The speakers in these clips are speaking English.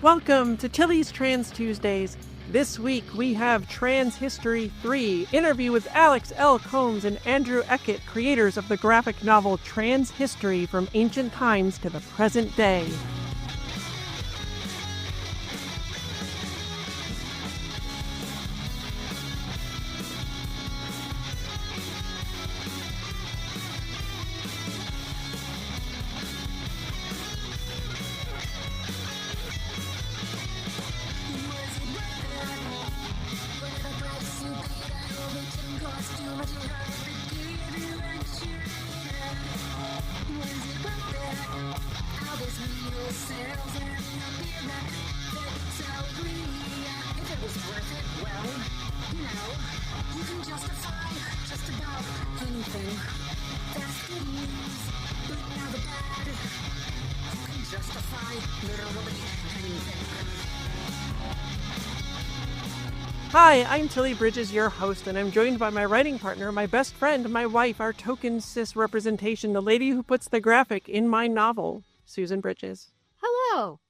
Welcome to Tilly's Trans Tuesdays. This week we have Trans History 3, interview with Alex L. Combs and Andrew Eakett, creators of the graphic novel Trans History from Ancient Times to the Present Day. Hi, I'm Tilly Bridges, your host, and I'm joined by my writing partner, my best friend, my wife, our token cis representation, the lady who puts the graphic in my novel, Susan Bridges. Hello.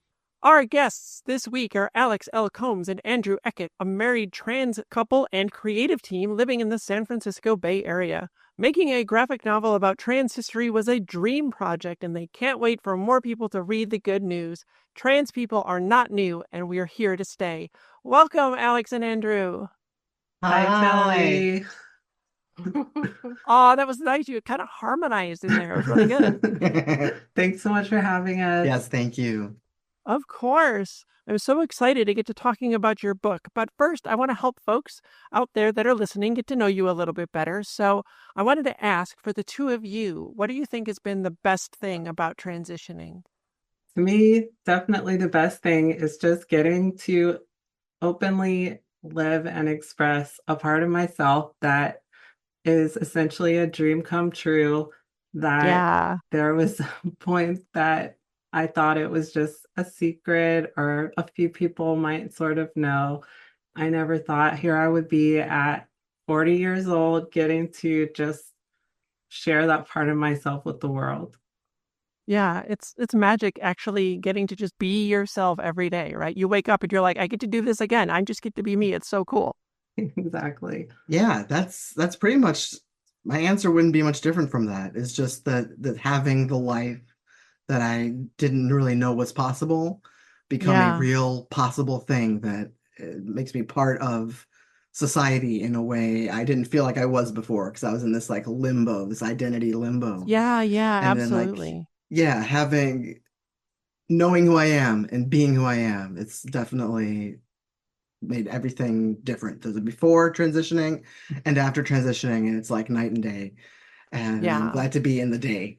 Our guests this week are Alex L. Combs and Andrew Eakett, a married trans couple and creative team living in the San Francisco Bay Area. Making a graphic novel about trans history was a dream project, and they can't wait for more people to read the good news. Trans people are not new, and we are here to stay. Welcome, Alex and Andrew. Hi, Tilly. Oh, that was nice. You kind of harmonized in there. It was really good. Thanks so much for having us. Yes, thank you. Of course. I'm so excited to get to talking about your book. But first, I want to help folks out there that are listening get to know you a little bit better. So I wanted to ask, for the two of you, what do you think has been the best thing about transitioning? To me, definitely the best thing is just getting to openly live and express a part of myself that is essentially a dream come true. That there was a point that I thought it was just a secret or a few people might sort of know. I never thought here I would be at 40 years old getting to just share that part of myself with the world. Yeah, it's magic actually getting to just be yourself every day, right? You wake up and you're like, I get to do this again. I just get to be me. It's so cool. Exactly. Yeah, that's pretty much, my answer wouldn't be much different from that. It's just that having the life that I didn't really know was possible become a real possible thing that makes me part of society in a way I didn't feel like I was before, because I was in this like limbo, this identity limbo. Yeah, And absolutely. Then knowing who I am and being who I am, it's definitely made everything different. There's a before transitioning and after transitioning, and it's like night and day. And I'm glad to be in the day.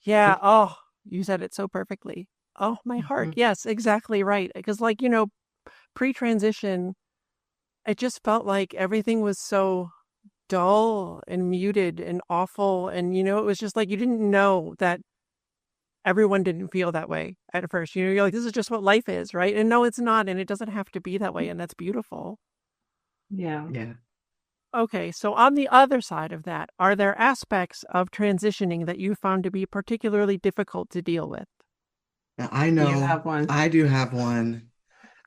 Yeah. Oh, you said it so perfectly. Oh, my heart. Yes, exactly right. Because pre-transition, it just felt like everything was so dull and muted and awful. And, it was just like you didn't know that everyone didn't feel that way at first. You're like, this is just what life is, right? And no, it's not. And it doesn't have to be that way. And that's beautiful. Yeah. Okay, so on the other side of that, are there aspects of transitioning that you found to be particularly difficult to deal with? Now, I know you have one. I do have one.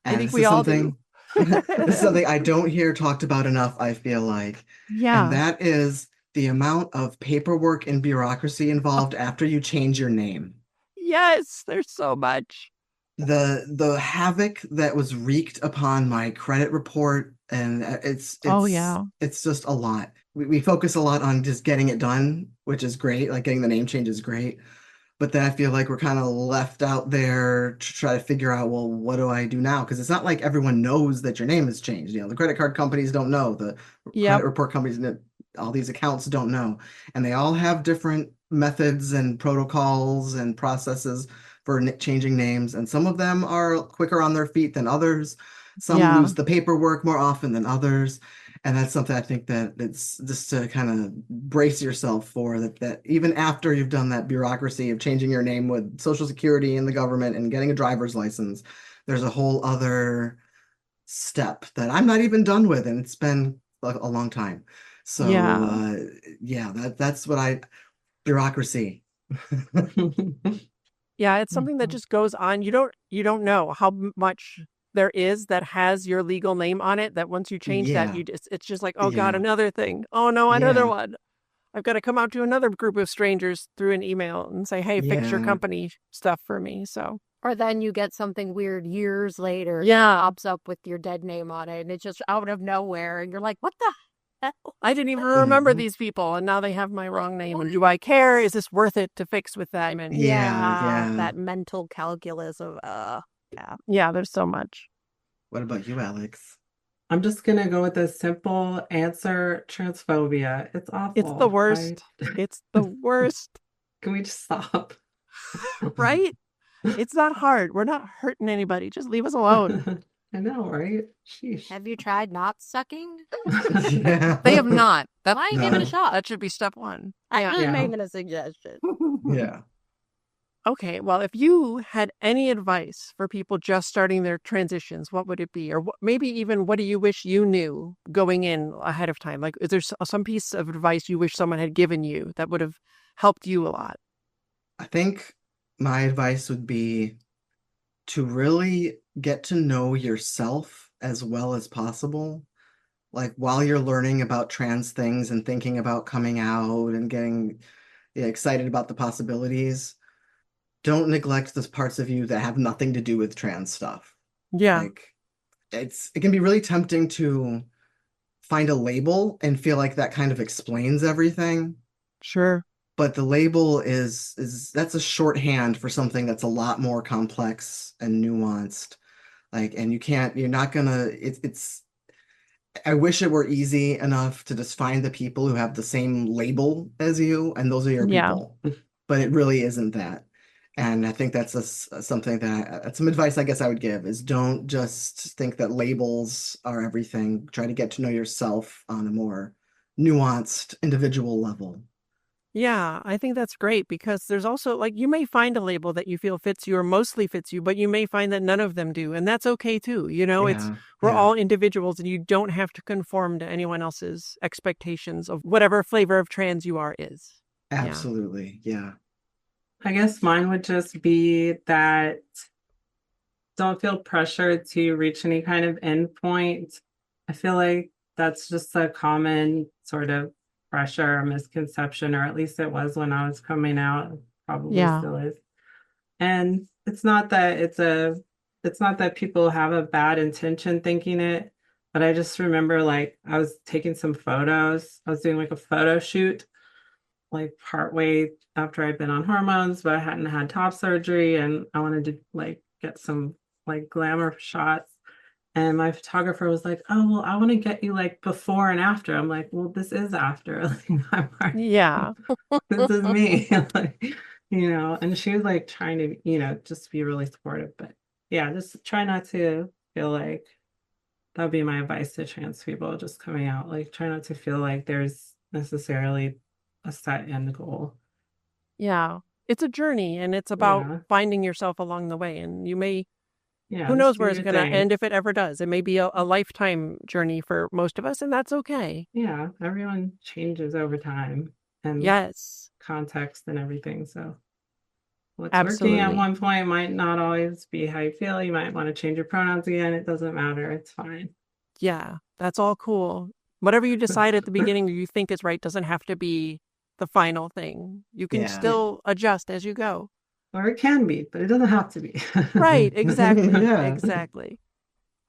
I think we all do. This is something I don't hear talked about enough, I feel like. Yeah. And that is the amount of paperwork and bureaucracy involved after you change your name. Yes, there's so much. The havoc that was wreaked upon my credit report, and it's just a lot. We focus a lot on just getting it done, which is great. Like getting the name change is great. But then I feel like we're kind of left out there to try to figure out, well, what do I do now? Because it's not like everyone knows that your name has changed. The credit card companies don't know. The credit report companies, all these accounts don't know. And they all have different methods and protocols and processes for changing names. And some of them are quicker on their feet than others. Some lose the paperwork more often than others. And that's something I think that it's just to kind of brace yourself for that even after you've done that bureaucracy of changing your name with Social Security and the government and getting a driver's license, there's a whole other step that I'm not even done with. And it's been a long time. So that's what bureaucracy. Yeah, it's something that just goes on. You don't know how much there is that has your legal name on it, that once you change that, it's just like, oh God, another thing. Oh no, another one. I've got to come out to another group of strangers through an email and say, hey, fix your company stuff for me. So. Or then you get something weird years later. Yeah. Pops up with your dead name on it, and it's just out of nowhere. And you're like, what the hell? I didn't even remember these people, and now they have my wrong name. And do I care? Is this worth it to fix with them? And that mental calculus of, Yeah, there's so much. What about you, Alex? I'm just going to go with a simple answer: transphobia. It's awful. It's the worst. It's the worst. Can we just stop? Right? It's not hard. We're not hurting anybody. Just leave us alone. I know, right? Sheesh. Have you tried not sucking? They have not. Why give it a shot? That should be step one. I'm just making a suggestion. Yeah. Okay, well, if you had any advice for people just starting their transitions, what would it be? Or maybe even what do you wish you knew going in ahead of time? Like, is there some piece of advice you wish someone had given you that would have helped you a lot? I think my advice would be to really get to know yourself as well as possible. Like while you're learning about trans things and thinking about coming out and getting excited about the possibilities, don't neglect the parts of you that have nothing to do with trans stuff. Yeah. Like it can be really tempting to find a label and feel like that kind of explains everything. Sure. But the label is that's a shorthand for something that's a lot more complex and nuanced. Like, and you're not gonna, I wish it were easy enough to just find the people who have the same label as you, and those are your people. But it really isn't that. And I think that's something that's some advice I guess I would give is don't just think that labels are everything. Try to get to know yourself on a more nuanced individual level. Yeah, I think that's great because there's also like you may find a label that you feel fits you or mostly fits you, but you may find that none of them do. And that's okay too. You know, we're all individuals and you don't have to conform to anyone else's expectations of whatever flavor of trans you are is. Absolutely. Yeah. I guess mine would just be that don't feel pressured to reach any kind of endpoint. I feel like that's just a common sort of pressure or misconception, or at least it was when I was coming out, probably still is. And it's not that people have a bad intention thinking it, but I just remember like I was taking some photos. I was doing like a photo shoot like partway after I'd been on hormones, but I hadn't had top surgery and I wanted to like get some like glamour shots. And my photographer was like, oh, well, I want to get you like before and after. I'm like, well, this is after. Like, this is me. Like, you know, and she was like trying to, you know, just be really supportive. But yeah, just try not to feel like that would be my advice to trans people just coming out. Like, try not to feel like there's necessarily a set end goal. Yeah, it's a journey and it's about finding yourself along the way. And you may, who knows where it's going to end if it ever does. It may be a lifetime journey for most of us, and that's okay. Yeah, everyone changes over time and context and everything. So what's working at one point might not always be how you feel. You might want to change your pronouns again. It doesn't matter. It's fine. Yeah, that's all cool. Whatever you decide at the beginning you think is right doesn't have to be the final thing. You can still adjust as you go. Or it can be, but it doesn't have to be. Right, exactly. Exactly.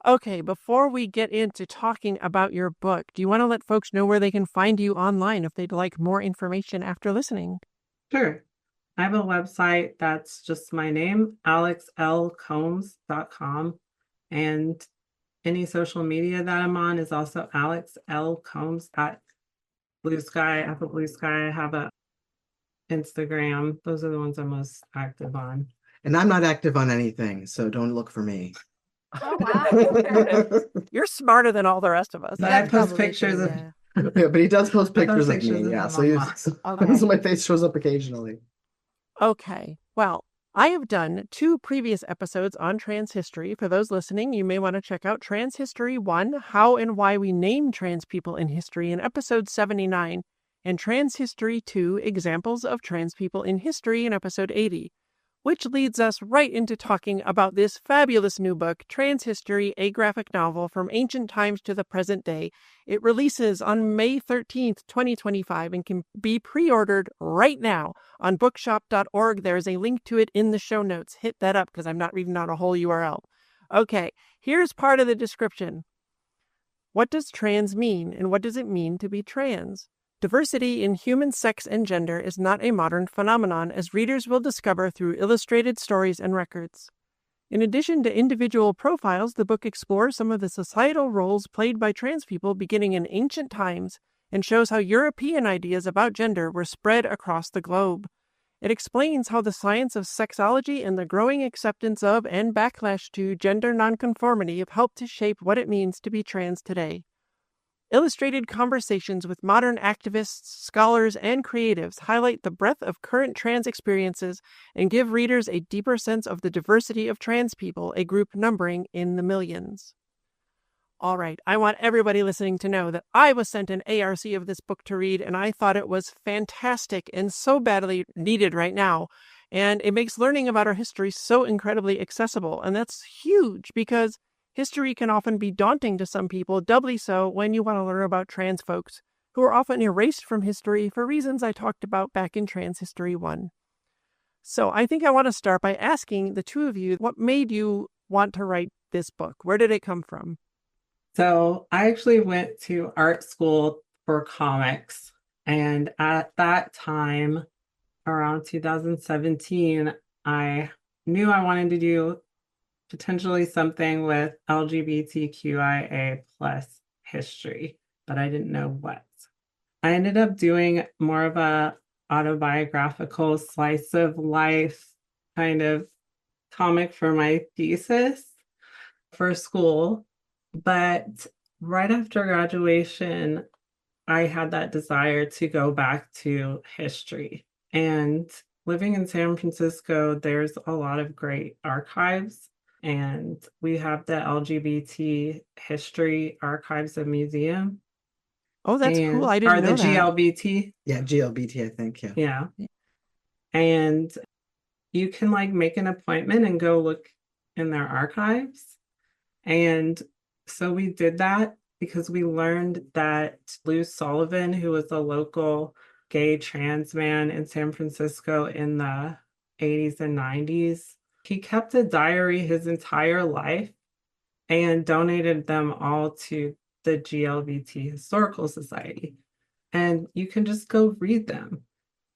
Okay, before we get into talking about your book, do you want to let folks know where they can find you online if they'd like more information after listening? Sure. I have a website that's just my name, alexlcombs.com. And any social media that I'm on is also Alex L. Combs at Blue Sky. I have a Blue Sky. I have a Instagram. Those are the ones I'm most active on. And I'm not active on anything, so don't look for me. Oh, wow. You're smarter than all the rest of us. I post pictures of... Yeah, but he does post pictures of me. Yeah, so my face shows up occasionally. Okay. Well, I have done 2 previous episodes on trans history. For those listening, you may want to check out Trans History 1, How and Why We Name Trans People in History in episode 79, and Trans History 2, Examples of Trans People in History in episode 80. which leads us right into talking about this fabulous new book, Trans History, a graphic novel from ancient times to the present day. It releases on May 13th, 2025, and can be pre-ordered right now on bookshop.org. There's a link to it in the show notes. Hit that up because I'm not reading out a whole URL. Okay, here's part of the description. What does trans mean, and what does it mean to be trans? Diversity in human sex and gender is not a modern phenomenon, as readers will discover through illustrated stories and records. In addition to individual profiles, the book explores some of the societal roles played by trans people beginning in ancient times and shows how European ideas about gender were spread across the globe. It explains how the science of sexology and the growing acceptance of and backlash to gender nonconformity have helped to shape what it means to be trans today. Illustrated conversations with modern activists, scholars, and creatives highlight the breadth of current trans experiences and give readers a deeper sense of the diversity of trans people, a group numbering in the millions. All right, I want everybody listening to know that I was sent an ARC of this book to read, and I thought it was fantastic and so badly needed right now. And it makes learning about our history so incredibly accessible, and that's huge because history can often be daunting to some people, doubly so when you want to learn about trans folks, who are often erased from history for reasons I talked about back in Trans History 1. So I think I want to start by asking the two of you, what made you want to write this book? Where did it come from? So I actually went to art school for comics. And at that time, around 2017, I knew I wanted to do potentially something with LGBTQIA plus history, but I didn't know what. I ended up doing more of a autobiographical slice of life kind of comic for my thesis for school. But right after graduation, I had that desire to go back to history. And living in San Francisco, there's a lot of great archives. And we have the LGBT History Archives and Museum. Oh, that's cool. I didn't know that. GLBT. Yeah, GLBT, I think. Yeah. And you can make an appointment and go look in their archives. And so we did that because we learned that Lou Sullivan, who was a local gay trans man in San Francisco in the 80s and 90s, he kept a diary his entire life and donated them all to the GLBT Historical Society. And you can just go read them.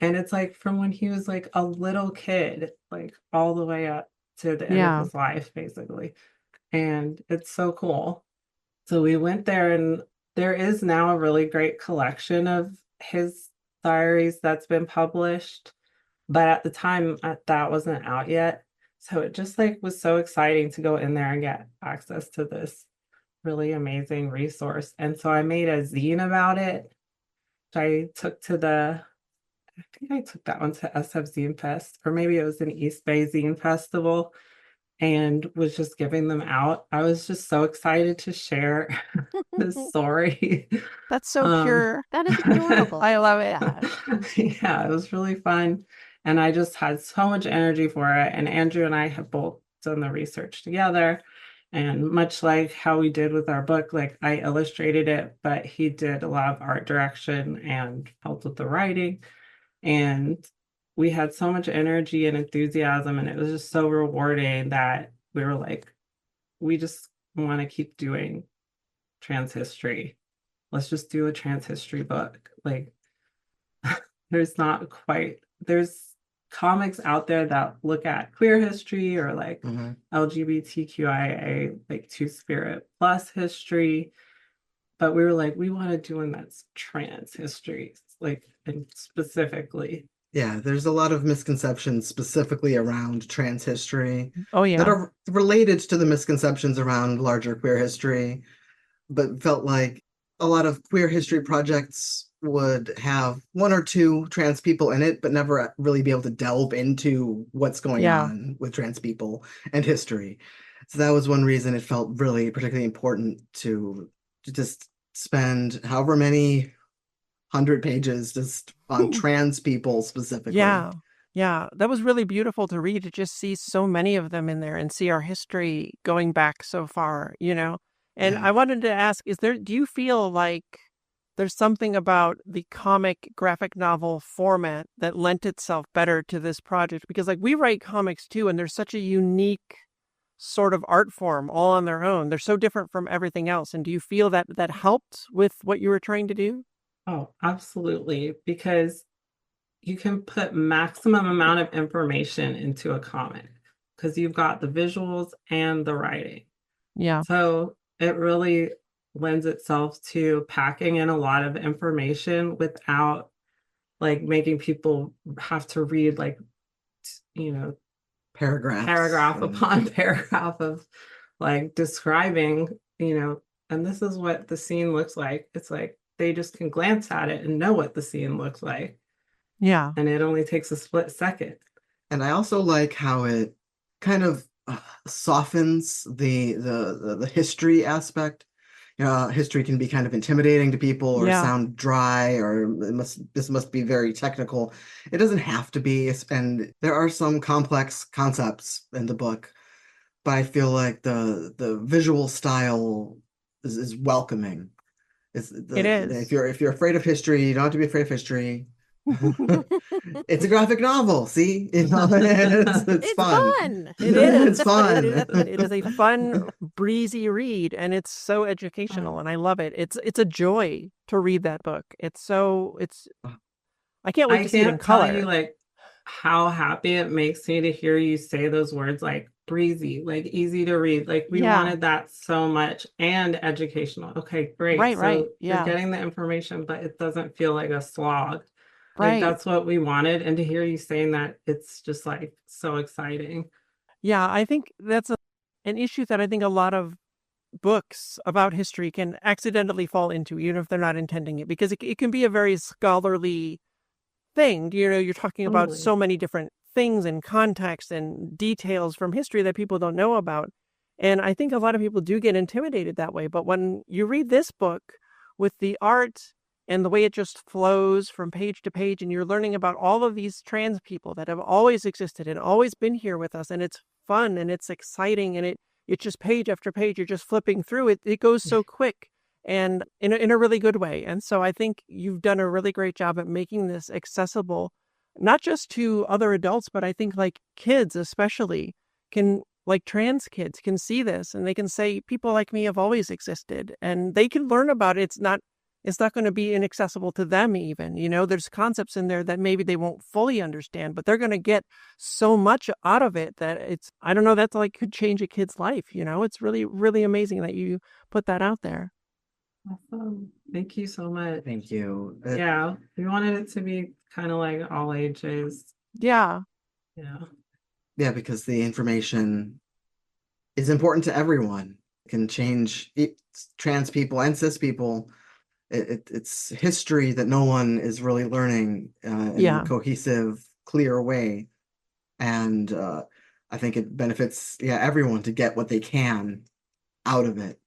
And it's from when he was a little kid, all the way up to the end of his life, basically. And it's so cool. So we went there, and there is now a really great collection of his diaries that's been published. But at the time, that wasn't out yet. So it just was so exciting to go in there and get access to this really amazing resource. And so I made a zine about it, which I took to I think I took that one to SF Zine Fest, or maybe it was an East Bay Zine Festival, and was just giving them out. I was just so excited to share this story. That's so pure. That is adorable. I love it. Yeah, it was really fun. And I just had so much energy for it. And Andrew and I have both done the research together. And much like how we did with our book, I illustrated it, but he did a lot of art direction and helped with the writing. And we had so much energy and enthusiasm, and it was just so rewarding that we were we just want to keep doing trans history. Let's just do a trans history book. There's comics out there that look at queer history or LGBTQIA, Two-Spirit plus history. But we were we want to do one that's trans history, and specifically. Yeah, there's a lot of misconceptions specifically around trans history. Oh, yeah. That are related to the misconceptions around larger queer history, but felt like a lot of queer history projects would have one or two trans people in it, but never really be able to delve into what's going on with trans people and history. So that was one reason it felt really particularly important to just spend however many 100 pages just on trans people specifically. Yeah. Yeah, that was really beautiful to read, to just see so many of them in there and see our history going back so far, you know? And Yeah. I wanted to ask, do you feel like there's something about the comic graphic novel format that lent itself better to this project? Because like we write comics too, and they're such a unique sort of art form all on their own. They're so different from everything else. And do you feel that that helped with what you were trying to do? Oh, absolutely. Because you can put maximum amount of information into a comic because you've got the visuals and the writing. Yeah. So it really lends itself to packing in a lot of information without like making people have to read like, you know, Paragraphs. paragraph upon paragraph of like describing, and this is what the scene looks like. It's like they just can glance at it and know what the scene looks like. Yeah. And it only takes a split second. And I also like how it kind of softens the history aspect. History can be kind of intimidating to people or Yeah. sound dry, or this must be very technical. It doesn't have to be, and there are some complex concepts in the book, but I feel like the visual style is welcoming. It is. If you're afraid of history, you don't have to be afraid of history. It's a graphic novel. See, it's It's fun. fun. It is. It's fun. It is a fun, breezy read, and it's so educational, and I love it. It's a joy to read that book. I can't wait I to see it in can't tell color. you like how happy it makes me to hear you say those words like breezy, like easy to read. Like we Yeah. wanted that so much, and educational. Okay, great. Right, So you're yeah. getting the information, but it doesn't feel like a slog. Like Right. that's what we wanted. And to hear you saying that, it's just like so exciting. Yeah, I think that's an issue that I think a lot of books about history can accidentally fall into, even if they're not intending it, because it can be a very scholarly thing. You're talking about Totally. so many different things and contexts and details from history that people don't know about. And I think a lot of people do get intimidated that way. But when you read this book with the art and the way it just flows from page to page, and you're learning about all of these trans people that have always existed and always been here with us, and it's fun and it's exciting, and it's just page after page, you're just flipping through it. It goes so quick and in a really good way. And so I think you've done a really great job at making this accessible, not just to other adults, but I think like kids especially can, like trans kids can see this and they can say, people like me have always existed, and they can learn about it. It's not going to be inaccessible to them even. There's concepts in there that maybe they won't fully understand, but they're going to get so much out of it that I don't know, that's like could change a kid's life. It's really, really amazing that you put that out there. Awesome. Thank you so much. Thank you. Yeah, we wanted it to be kind of like all ages. Yeah. Yeah, because the information is important to everyone. It can change trans people and cis people. It's history that no one is really learning in a cohesive, clear way. And I think it benefits everyone to get what they can out of it.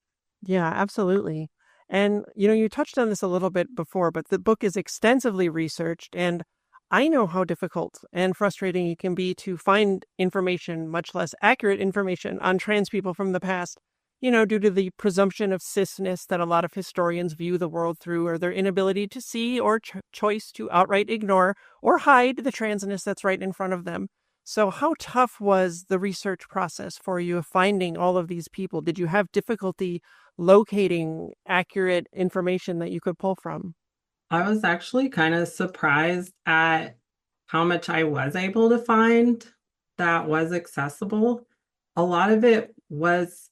Yeah, absolutely. And, you touched on this a little bit before, but the book is extensively researched, and I know how difficult and frustrating it can be to find information, much less accurate information, on trans people from the past, due to the presumption of cisness that a lot of historians view the world through, or their inability to see or choice to outright ignore or hide the transness that's right in front of them. So how tough was the research process for you of finding all of these people? Did you have difficulty locating accurate information that you could pull from? I was actually kind of surprised at how much I was able to find that was accessible. A lot of it was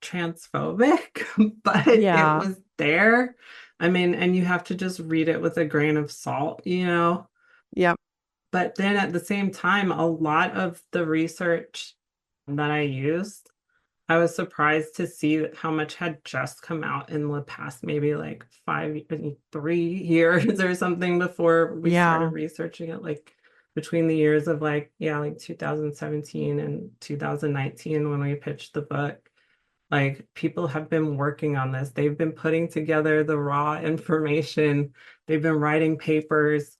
transphobic, but it was there. I mean, and you have to just read it with a grain of salt, Yep. But then at the same time, a lot of the research that I used, I was surprised to see how much had just come out in the past, maybe like 3 years or something before we started researching it, like between the years of like 2017 and 2019 when we pitched the book. Like people have been working on this. They've been putting together the raw information. They've been writing papers.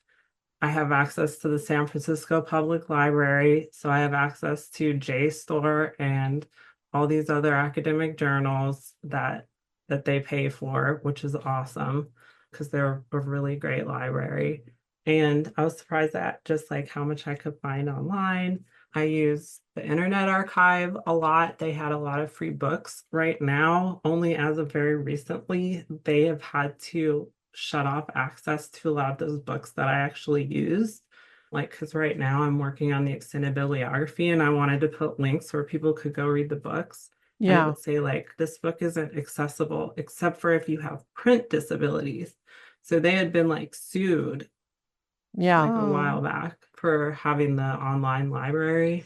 I have access to the San Francisco Public Library, so I have access to JSTOR and all these other academic journals that they pay for, which is awesome because they're a really great library. And I was surprised at just like how much I could find online. I use the Internet Archive a lot. They had a lot of free books. Right now, only as of very recently, they have had to shut off access to a lot of those books that I actually used. Like, because right now I'm working on the extended bibliography and I wanted to put links where people could go read the books. And it would say, like, this book isn't accessible except for if you have print disabilities. So they had been like sued like a while back for having the online library,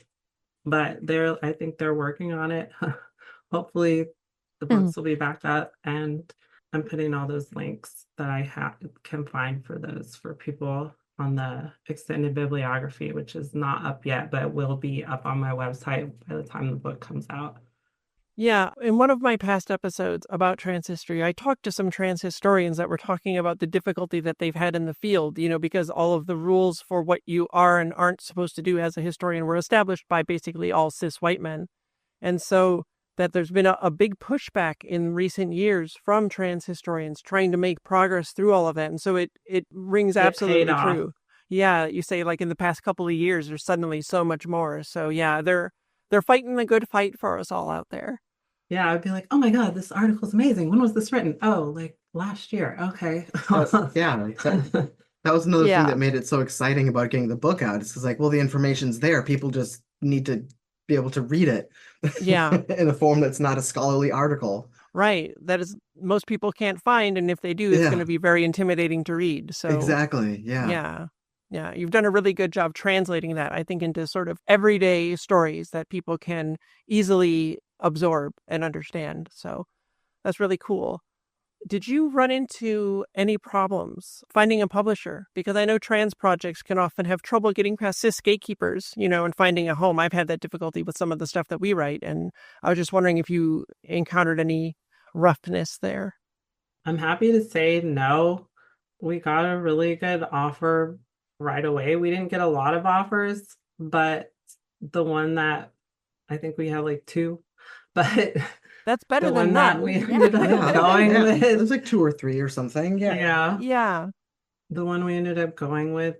but I think they're working on it. Hopefully the books will be back up, and I'm putting all those links that I can find for those for people on the extended bibliography, which is not up yet, but will be up on my website by the time the book comes out. Yeah, in one of my past episodes about trans history, I talked to some trans historians that were talking about the difficulty that they've had in the field, because all of the rules for what you are and aren't supposed to do as a historian were established by basically all cis white men. And so that there's been a big pushback in recent years from trans historians trying to make progress through all of that. And so it rings absolutely true. Yeah, you say like in the past couple of years, there's suddenly so much more. So yeah, they're fighting a good fight for us all out there. Yeah, I'd be like, oh my God, this article is amazing. When was this written? Oh, like last year. Okay. That was another thing that made it so exciting about getting the book out. It's because like, well, the information's there. People just need to be able to read it. Yeah. In a form that's not a scholarly article. Right. That is, most people can't find. And if they do, it's going to be very intimidating to read. So exactly. Yeah. Yeah. You've done a really good job translating that, I think, into sort of everyday stories that people can easily absorb and understand. So that's really cool. Did you run into any problems finding a publisher? Because I know trans projects can often have trouble getting past cis gatekeepers, and finding a home. I've had that difficulty with some of the stuff that we write. And I was just wondering if you encountered any roughness there. I'm happy to say no. We got a really good offer right away. We didn't get a lot of offers, but the one that I think we had like 2, but that's better than none. We ended up going with. It was like 2 or 3 or something. Yeah. The one we ended up going with,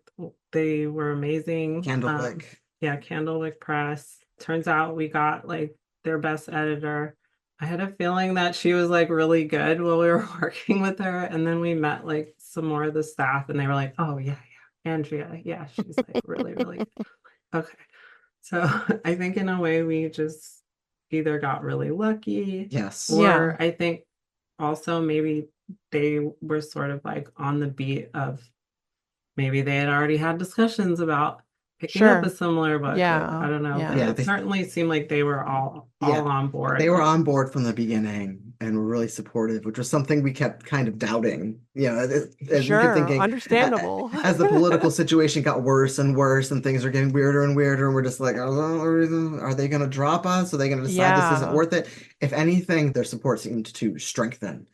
they were amazing. Candlewick. Candlewick Press. Turns out we got like their best editor. I had a feeling that she was like really good while we were working with her. And then we met like some more of the staff and they were like, oh yeah, Andrea. Yeah, she's like really, really good. Okay. So I think in a way we just either got really lucky. Yes. Or I think also maybe they were sort of like on the beat of maybe they had already had discussions about picking up a similar book. I don't know. Yeah. It certainly seemed like they were all on board. They were on board from the beginning and were really supportive, which was something we kept kind of doubting. As we kept thinking, understandable. As the political situation got worse and worse and things are getting weirder and weirder, and we're just like, are they going to drop us? Are they going to decide this isn't worth it? If anything, their support seemed to strengthen.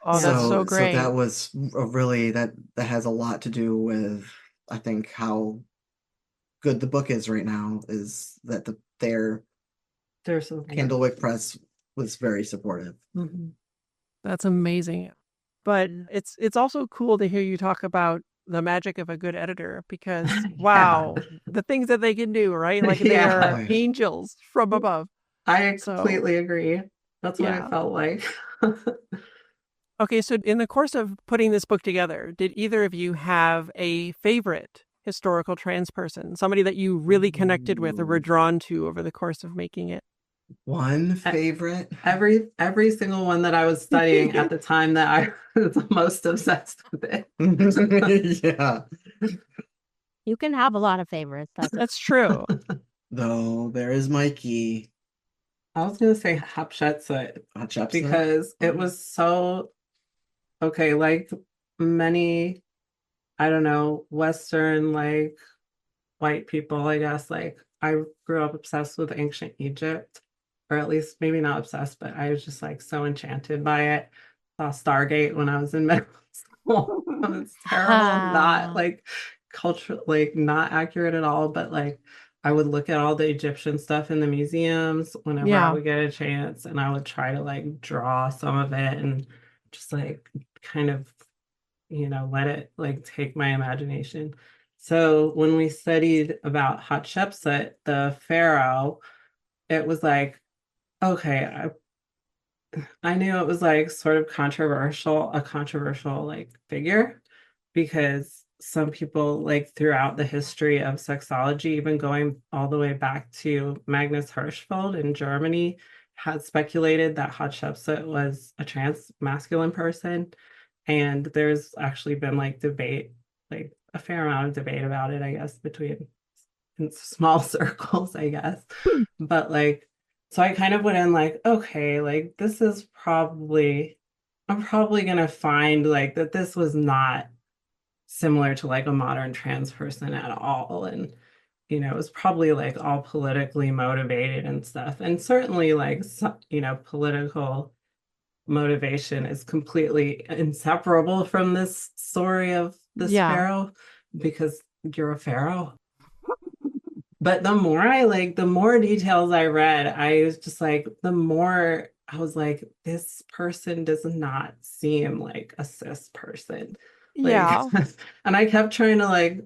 Oh, that's so great. So that was really, that has a lot to do with, I think, how good the book is right now, is that their Candlewick Press was very supportive. Mm-hmm. That's amazing. But it's also cool to hear you talk about the magic of a good editor, because wow, the things that they can do, right? Like they are angels from above. I completely agree. That's what I felt like. Okay, so in the course of putting this book together, did either of you have a favorite historical trans person, somebody that you really connected with or were drawn to over the course of making it? One favorite? Every single one that I was studying at the time that I was the most obsessed with it. Yeah. You can have a lot of favorites. That's true. Though there is Mikey. I was going to say Hatshepsut because it was so, okay, like many, I don't know, Western, like white people, I guess, like I grew up obsessed with ancient Egypt, or at least maybe not obsessed, but I was just like so enchanted by it. Saw Stargate when I was in middle school. It's terrible not like culture, like not accurate at all, but like I would look at all the Egyptian stuff in the museums whenever I would get a chance, and I would try to like draw some of it and just like kind of, let it like take my imagination. So when we studied about Hatshepsut, the pharaoh, it was like, okay, I knew it was like sort of a controversial like figure, because some people like throughout the history of sexology, even going all the way back to Magnus Hirschfeld in Germany, had speculated that Hatshepsut was a trans masculine person. And there's actually been like debate, like a fair amount of debate about it, I guess, between in small circles, I guess. But like, so I kind of went in like, okay, like this is I'm probably gonna find like that this was not similar to like a modern trans person at all. And, it was probably like all politically motivated and stuff. And certainly like, political motivation is completely inseparable from this story of this pharaoh, because you're a pharaoh. But the more details I read, I was just like, the more I was like, this person does not seem like a cis person. Like, and I kept trying to like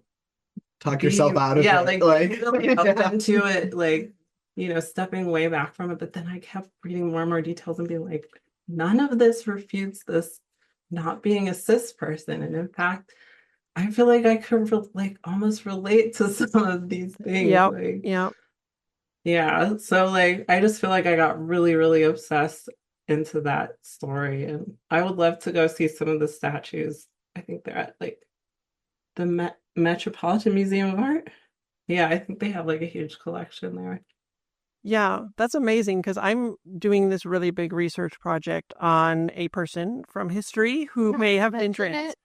talk yourself out of it. Like really open to it, like, stepping way back from it. But then I kept reading more and more details and being like, none of this refutes this not being a cis person. And in fact, I feel like I could like almost relate to some of these things. Yeah. So like, I just feel like I got really, really obsessed into that story, and I would love to go see some of the statues. I think they're at like the Metropolitan Museum of Art. Yeah, I think they have like a huge collection there. Yeah, that's amazing, because I'm doing this really big research project on a person from history who may have been trans.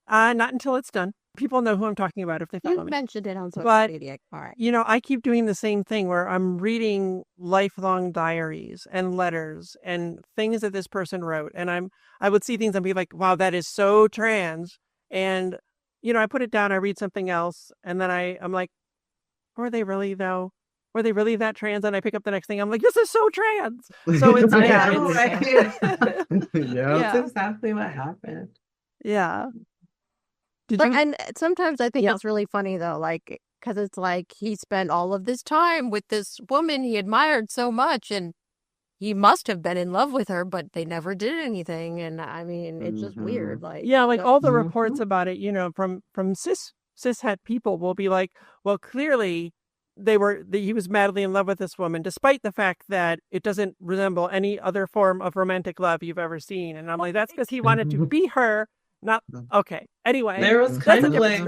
Not until it's done. People know who I'm talking about if they follow me. You mentioned it on social media. All right. I keep doing the same thing where I'm reading lifelong diaries and letters and things that this person wrote. And I would see things and be like, wow, that is so trans. And, I put it down, I read something else, and then I'm like, were they really though? Were they really that trans? And I pick up the next thing, I'm like, this is so trans. So it's, That's exactly what happened. Yeah. And sometimes I think it's really funny though, like, because it's like he spent all of this time with this woman he admired so much, and he must have been in love with her, but they never did anything. And I mean, it's just weird. Like, like all the reports about it, from cishet people will be like, well, clearly he was madly in love with this woman, despite the fact that it doesn't resemble any other form of romantic love you've ever seen. And I'm like, that's because he wanted to be her. Not okay. Anyway, there was kind of like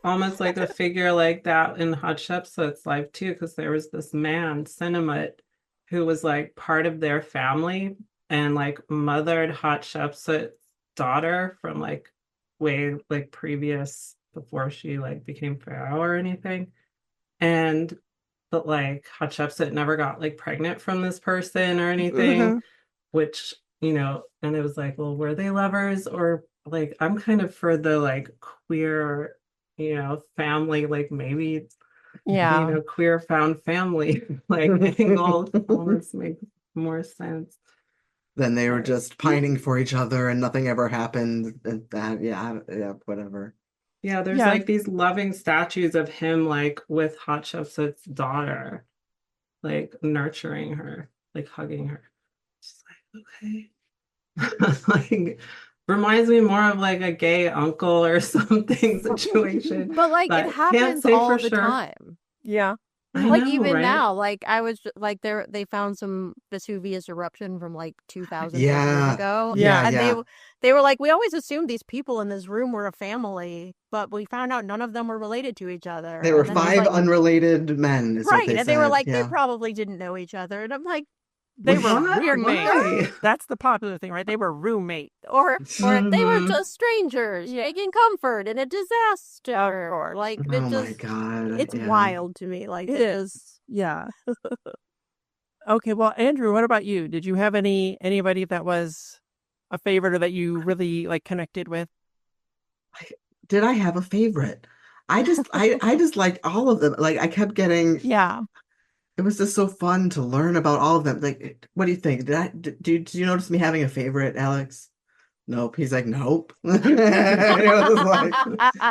almost like a figure like that in Hatshepsut's life too, because there was this man, Sinemut, who was like part of their family and like mothered Hatshepsut's daughter from like way like previous, before she like became pharaoh or anything. But like Hatshepsut never got like pregnant from this person or anything, which, and it was like, well, were they lovers? Or like, I'm kind of for the like queer, family, like maybe, queer found family, like angle almost makes more sense. Then they were just pining for each other and nothing ever happened. And that, whatever. Yeah, there's like these loving statues of him, like with Hatshepsut's daughter, like nurturing her, like hugging her. Just like, okay. Like, reminds me more of like a gay uncle or something situation. But like, it happens all the time. Yeah. Like, even now, like I was like, they found some Vesuvius eruption from like 2,000 years ago. And they were like, we always assumed these people in this room were a family, but we found out none of them were related to each other. They were 5 unrelated men. Is what they and said. they were like, they probably didn't know each other. And I'm like, they were roommates. That's the popular thing, right? They were roommates. Or they were just strangers taking comfort in a disaster. Or like, my God. It's wild to me. Like, it is. Yeah. Okay. Well, Andrew, what about you? Did you have anybody that was a favorite or that you really like connected with? Did I have a favorite? I just liked all of them. Like I kept getting, Yeah. it was just so fun to learn about all of them. Like, what do you think? Did you notice me having a favorite, Alex? Nope. He's like, nope. It's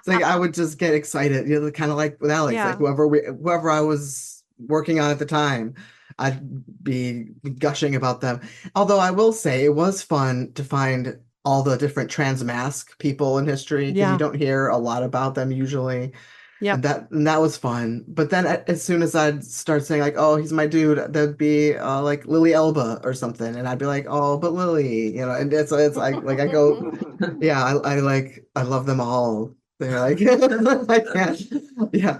like I would just get excited, kind of like with Alex, like Yeah. whoever I was working on at the time, I'd be gushing about them. Although I will say it was fun to find all the different trans mask people in history because you Yeah. don't hear a lot about them usually. Yep. And that was fun. But then as soon as I'd start saying like, "Oh, he's my dude," there'd be like Lily Elba or something, and I'd be like, "Oh, but Lily," And it's like I go, yeah, I love them all. They're like, I can't, yeah.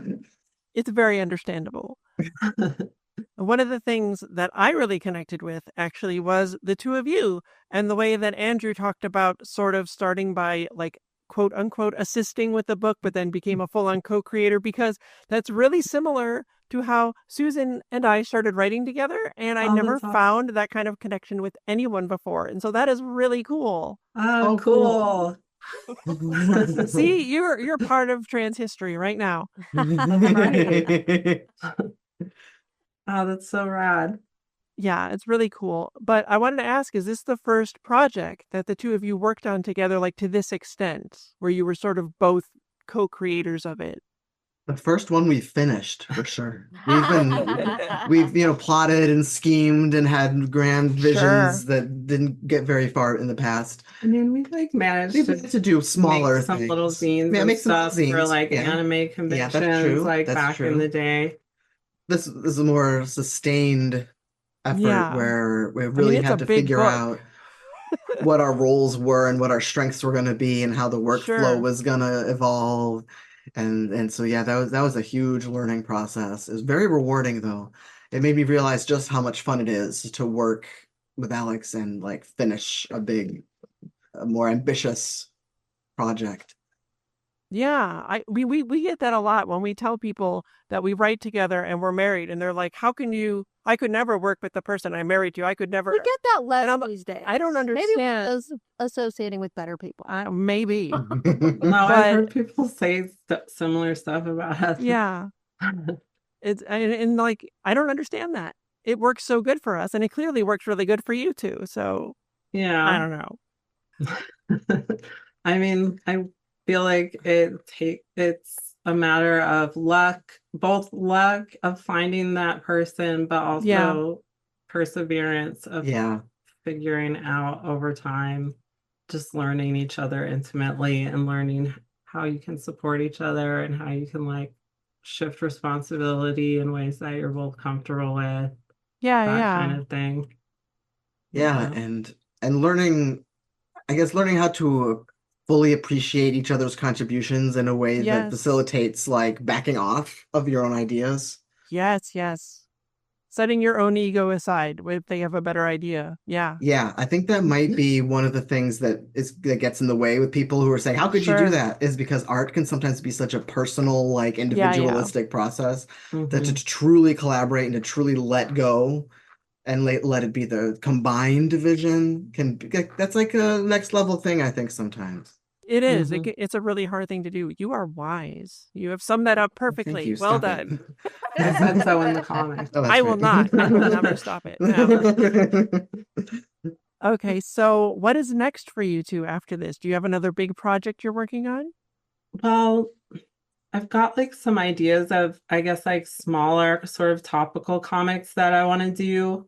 It's very understandable. One of the things that I really connected with actually was the two of you and the way that Andrew talked about sort of starting by like quote unquote assisting with the book, but then became a full on co-creator, because that's really similar to how Susan and I started writing together. And I never found that kind of connection with anyone before. And so that is really cool. Oh, cool. See, you're part of trans history right now. Right. Oh, that's so rad. Yeah, it's really cool. But I wanted to ask, is this the first project that the two of you worked on together, like to this extent, where you were sort of both co-creators of it? The first one we finished for sure. We've plotted and schemed and had grand visions that didn't get very far in the past. I mean, we like managed to do smaller make some things. little zines Yeah, and make some stuff zines. for like Yeah. anime Yeah, that's conventions, true. like That's back in true. the day. This is a more sustained effort Yeah. where we really it's had a to big figure book. out what our roles were and what our strengths were going to be and how the workflow Sure. was going to evolve. And so yeah, that was a huge learning process. It was very rewarding though. It made me realize just how much fun it is to work with Alex and like finish a more ambitious project. Yeah, we get that a lot when we tell people that we write together and we're married, and they're like, "How can you? I could never work with the person I'm married to. I could never." We get that less these days. I don't understand. Maybe associating with better people. Maybe. No, I've heard people say similar stuff about us. Yeah. And like, I don't understand that. It works so good for us, and it clearly works really good for you too. So yeah, I don't know. I mean, I feel like it's a matter of both luck of finding that person, but also perseverance of figuring out over time, just learning each other intimately and learning how you can support each other and how you can like shift responsibility in ways that you're both comfortable with. That kind of thing. Yeah, and learning, I guess learning how to fully appreciate each other's contributions in a way that facilitates like backing off of your own ideas. Yes. Setting your own ego aside if they have a better idea. Yeah. Yeah, I think that might be one of the things that gets in the way with people who are saying, "How could you do that?" Is because art can sometimes be such a personal, like individualistic process that to truly collaborate and to truly let go and let it be the combined vision that's like a next level thing, I think sometimes. It is. It's a really hard thing to do. You are wise. You have summed that up perfectly. Well done. I said so in the comments. I will not. I will never stop it. No. Okay, so what is next for you two after this? Do you have another big project you're working on? Well, I've got like some ideas of, I guess, like smaller sort of topical comics that I want to do.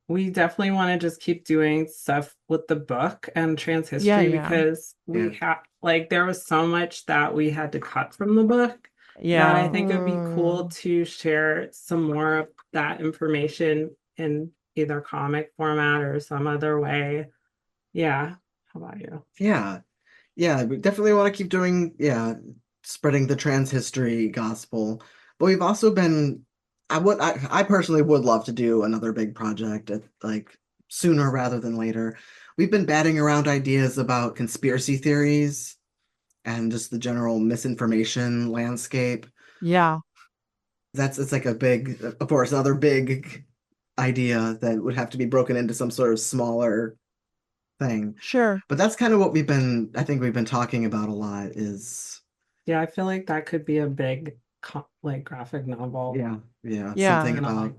We definitely want to just keep doing stuff with the book and trans history because we have like there was so much that we had to cut from the book that I think it would be cool to share some more of that information in either comic format or some other way. Yeah. How about you? Yeah. We definitely want to keep doing, spreading the trans history gospel. But we've also been I personally would love to do another big project like sooner rather than later. We've been batting around ideas about conspiracy theories and just the general misinformation landscape. Yeah. It's like a big, of course, another big idea that would have to be broken into some sort of smaller thing. Sure. But that's kind of what I think we've been talking about a lot is Yeah, I feel like that could be a big like graphic novel. Yeah. Something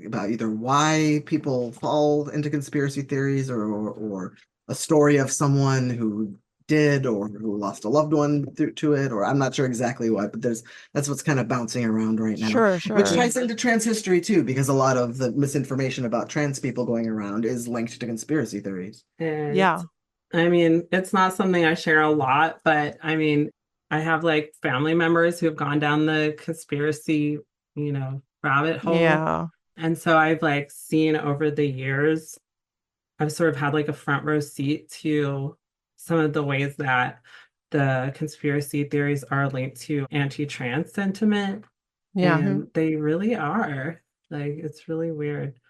about either why people fall into conspiracy theories or a story of someone who did or who lost a loved one to it, or I'm not sure exactly what, but that's what's kind of bouncing around right now. Sure. Which ties into trans history too, because a lot of the misinformation about trans people going around is linked to conspiracy theories. And I mean, it's not something I share a lot, but I mean, I have like family members who have gone down the conspiracy, rabbit hole. Yeah. And so I've like seen over the years, I've sort of had like a front row seat to some of the ways that the conspiracy theories are linked to anti-trans sentiment. Yeah. And they really are. Like, it's really weird.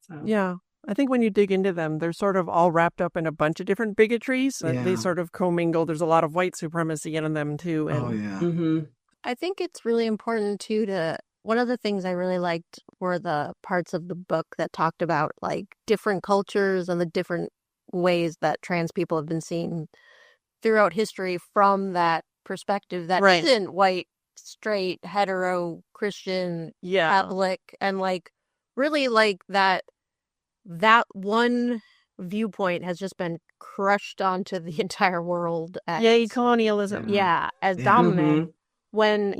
So. Yeah. I think when you dig into them, they're sort of all wrapped up in a bunch of different bigotries. They sort of commingle. There's a lot of white supremacy in them too. And, I think it's really important too one of the things I really liked were the parts of the book that talked about like different cultures and the different ways that trans people have been seen throughout history from that perspective that isn't white, straight, hetero, Christian, Catholic, and like really like that one viewpoint has just been crushed onto the entire world as colonialism. As dominant. When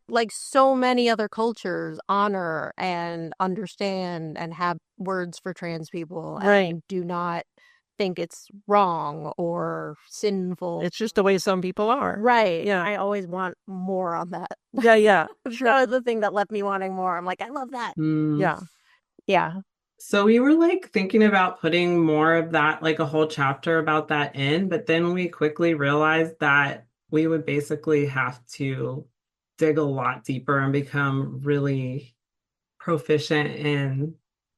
like so many other cultures honor and understand and have words for trans people and do not think it's wrong or sinful. It's just the way some people are. Right. Yeah. I always want more on that. Yeah. Sure. That was the thing that left me wanting more. I'm like, I love that. Yeah. So we were like thinking about putting more of that, like a whole chapter about that in, but then we quickly realized that we would basically have to dig a lot deeper and become really proficient in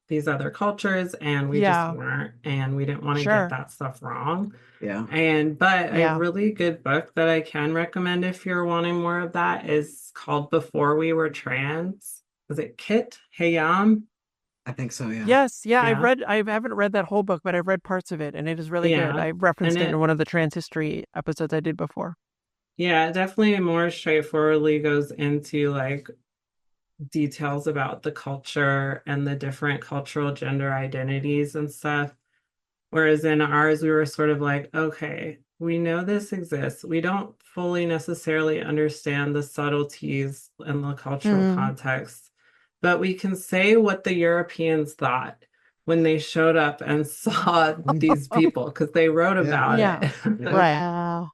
these other cultures, and we just weren't, and we didn't want to get that stuff wrong. But a really good book that I can recommend if you're wanting more of that is called Before We Were Trans. Was it Kit Hayam? I think so, yeah. Yes, I haven't read that whole book, but I've read parts of it, and it is really good. I referenced it in one of the trans history episodes I did before. Yeah, it definitely more straightforwardly goes into like details about the culture and the different cultural gender identities and stuff. Whereas in ours, we were sort of like, okay, we know this exists. We don't fully necessarily understand the subtleties and the cultural context, but we can say what the Europeans thought when they showed up and saw these people, because they wrote about it. Right.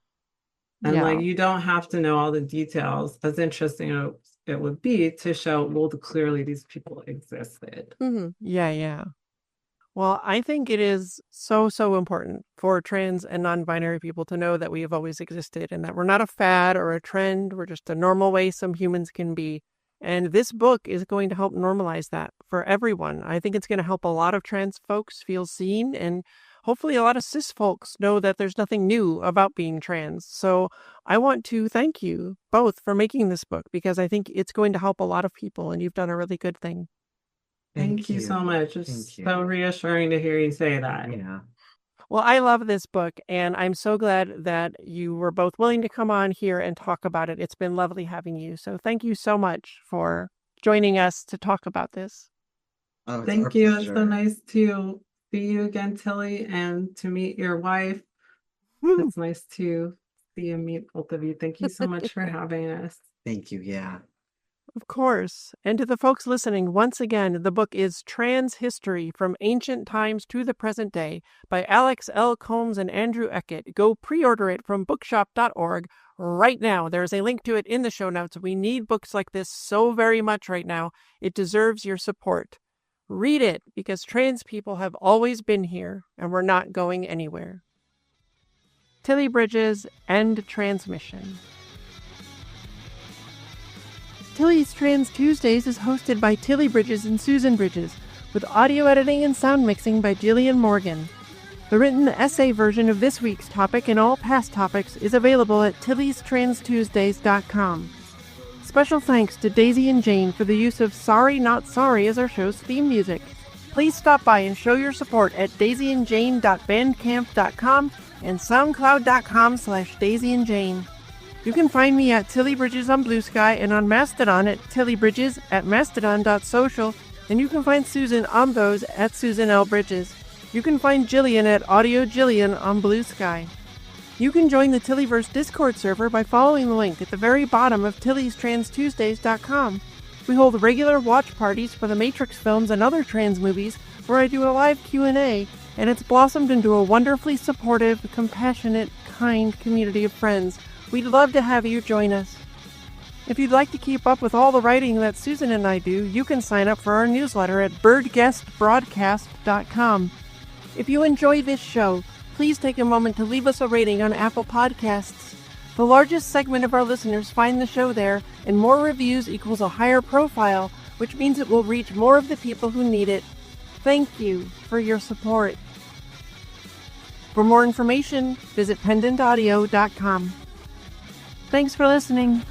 And like, you don't have to know all the details, as interesting as it would be to show, well, clearly these people existed. Yeah. Well, I think it is so important for trans and non-binary people to know that we have always existed and that we're not a fad or a trend. We're just a normal way some humans can be. And this book is going to help normalize that for everyone. I think it's going to help a lot of trans folks feel seen, and hopefully a lot of cis folks know that there's nothing new about being trans. So I want to thank you both for making this book, because I think it's going to help a lot of people, and you've done a really good thing. Thank you so much. It's so reassuring to hear you say that. Yeah. Well, I love this book, and I'm so glad that you were both willing to come on here and talk about it. It's been lovely having you. So thank you so much for joining us to talk about this. Oh, thank you. It's so nice to see you again, Tilly, and to meet your wife. It's nice to see and meet both of you. Thank you so much for having us. Thank you. Yeah. Of course. And to the folks listening, once again, the book is Trans History from Ancient Times to the Present Day by Alex L. Combs and Andrew Eakett. Go pre-order it from bookshop.org right now. There's a link to it in the show notes. We need books like this so very much right now. It deserves your support. Read it, because trans people have always been here, and we're not going anywhere. Tilly Bridges, end transmission. Tilly's Trans Tuesdays is hosted by Tilly Bridges and Susan Bridges, with audio editing and sound mixing by Jillian Morgan. The written essay version of this week's topic and all past topics is available at tilliestranstuesdays.com. Special thanks to Daisy and Jane for the use of Sorry Not Sorry as our show's theme music. Please stop by and show your support at daisyandjane.bandcamp.com and soundcloud.com/daisyandjane. You can find me at Tilly Bridges on Blue Sky and on Mastodon at tillybridges at mastodon.social, and you can find Susan on those at Susan L. Bridges. You can find Jillian at Audio Jillian on Blue Sky. You can join the Tillyverse Discord server by following the link at the very bottom of TillysTransTuesdays.com. We hold regular watch parties for the Matrix films and other trans movies where I do a live Q&A, and it's blossomed into a wonderfully supportive, compassionate, kind community of friends. We'd love to have you join us. If you'd like to keep up with all the writing that Susan and I do, you can sign up for our newsletter at birdguestbroadcast.com. If you enjoy this show, please take a moment to leave us a rating on Apple Podcasts. The largest segment of our listeners find the show there, and more reviews equals a higher profile, which means it will reach more of the people who need it. Thank you for your support. For more information, visit pendantaudio.com. Thanks for listening.